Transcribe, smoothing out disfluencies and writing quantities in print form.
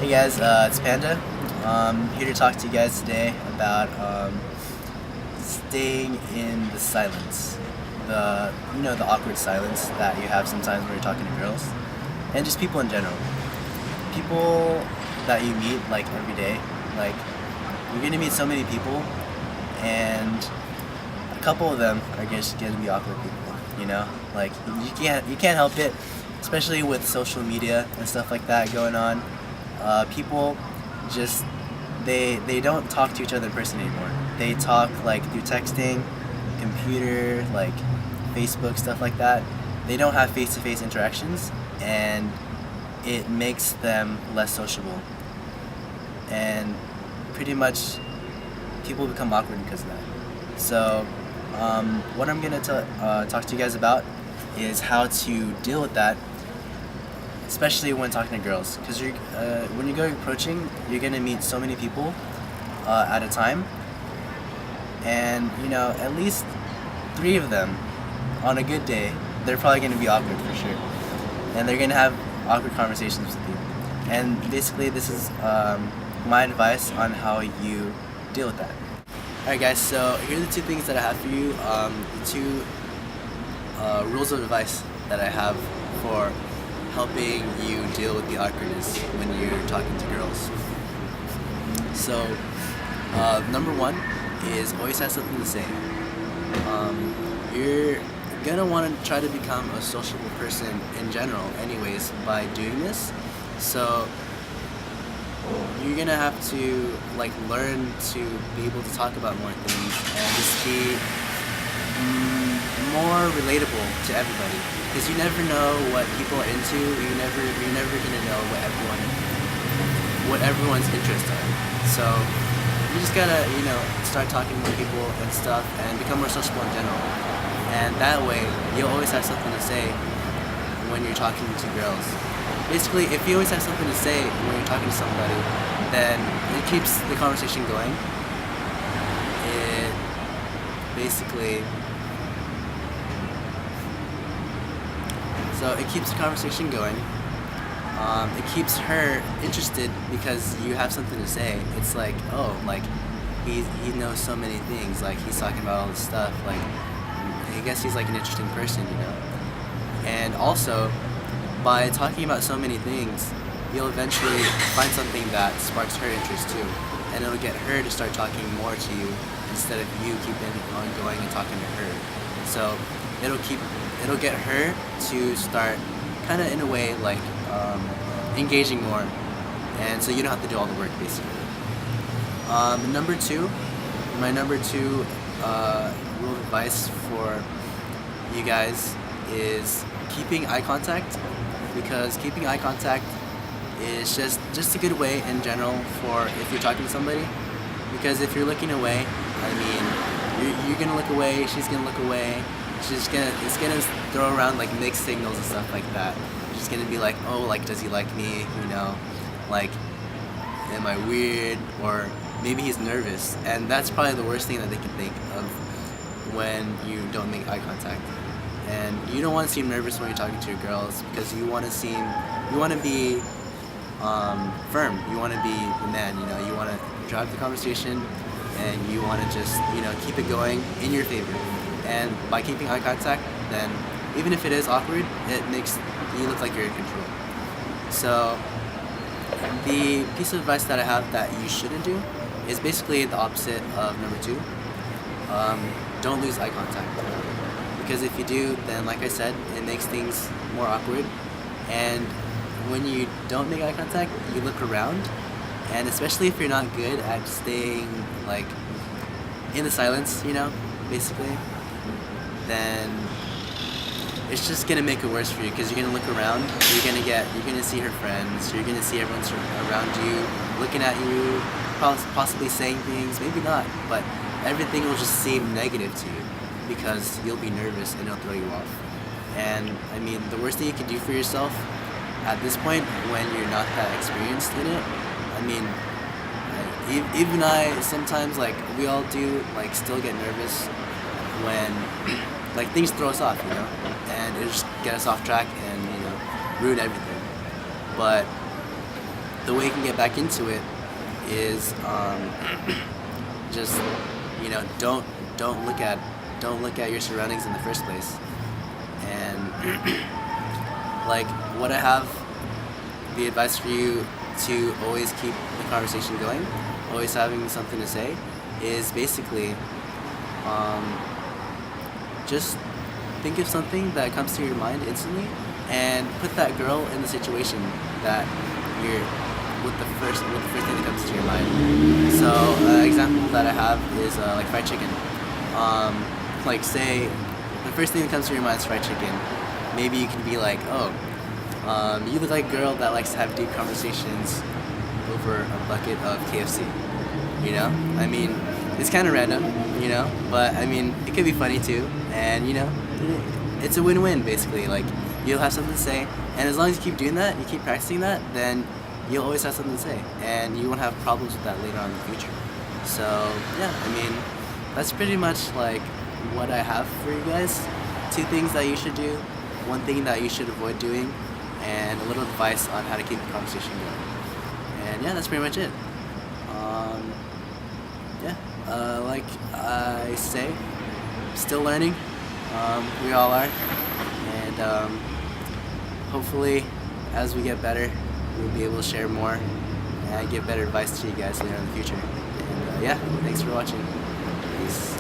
Hey guys, it's Panda. Here to talk to you guys today about staying in the silence, the awkward silence that you have sometimes when you're talking to girls, and just people in general. People that you meet like every day, like you're gonna meet so many people, and a couple of them are just gonna be awkward people. Like you can't help it, especially with social media and stuff like that going on. People just they don't talk to each other in person anymore. They talk like through texting, computer, like Facebook, stuff like that. They don't have face-to-face interactions, and it makes them less sociable. And pretty much people become awkward because of that. So what I'm gonna talk to you guys about is how to deal with that, especially when talking to girls, because when you go approaching, you're gonna meet so many people at a time, and at least 3 of them on a good day, they're probably gonna be awkward for sure, and they're gonna have awkward conversations with you. And basically, this is my advice on how you deal with that. Alright guys, so here are the 2 things that I have for you, the 2 rules of advice that I have for helping you deal with the awkwardness when you're talking to girls. So, number 1 is always have something to say. You're gonna want to try to become a sociable person in general anyways by doing this. So you're gonna have to learn to be able to talk about more things and just be more relatable to everybody, because you never know what people are into. You're never gonna know what everyone's interests are. So you just gotta start talking to more people and stuff and become more sociable in general. And that way you'll always have something to say when you're talking to girls. Basically, if you always have something to say when you're talking to somebody, then it keeps the conversation going. It basically So it keeps the conversation going. It keeps her interested because you have something to say. It's like, oh, he knows so many things. Like, he's talking about all this stuff. Like, I guess he's like an interesting person, And also, by talking about so many things, you'll eventually find something that sparks her interest too, and it'll get her to start talking more to you instead of you keeping on going and talking to her. So it'll get her to start kind of in a way engaging more, and so you don't have to do all the work basically. My number two rule of advice for you guys is keeping eye contact, because keeping eye contact is just a good way in general for if you're talking to somebody. Because if you're looking away, you're gonna look away, she's gonna look away. It's gonna throw around mixed signals and stuff like that. She's gonna be like, oh, does he like me? Am I weird? Or maybe he's nervous, and that's probably the worst thing that they can think of when you don't make eye contact. And you don't want to seem nervous when you're talking to your girls, because you want to be firm. You want to be the man. You want to drive the conversation, and you want to just keep it going in your favor. And by keeping eye contact, then even if it is awkward, it makes you look like you're in control. So the piece of advice that I have that you shouldn't do is basically the opposite of number 2. Don't lose eye contact, because if you do, then like I said, it makes things more awkward. And when you don't make eye contact, you look around, and especially if you're not good at staying in the silence, basically, then it's just gonna make it worse for you, because you're gonna look around, you're gonna see her friends, you're gonna see everyone around you looking at you, possibly saying things, maybe not, but everything will just seem negative to you because you'll be nervous and it'll throw you off. And the worst thing you can do for yourself at this point, when you're not that experienced in it, even I sometimes, we all do, still get nervous when things throw us off, and it'll just get us off track and ruin everything. But the way you can get back into it is just, you know, don't look at your surroundings in the first place. And like what I have, the advice for you to always keep the conversation going, always having something to say, is basically just think of something that comes to your mind instantly and put that girl in the situation that you're with the first thing that comes to your mind. So an example that I have is like fried chicken. Like say the first thing that comes to your mind is fried chicken. Maybe you can be like, oh, you look like a girl that likes to have deep conversations over a bucket of KFC. You know? I mean, it's kind of random, you know? But I mean, it could be funny too. And you know, it's a win-win basically. Like, you'll have something to say. And as long as you keep doing that, you keep practicing that, then you'll always have something to say. And you won't have problems with that later on in the future. So, yeah, I mean, that's pretty much like what I have for you guys. 2 things that you should do, 1 thing that you should avoid doing, and a little advice on how to keep the conversation going. And yeah, that's pretty much it. Like I say, still learning. We all are. And hopefully, as we get better, we'll be able to share more and give better advice to you guys later in the future. And yeah, thanks for watching. Peace.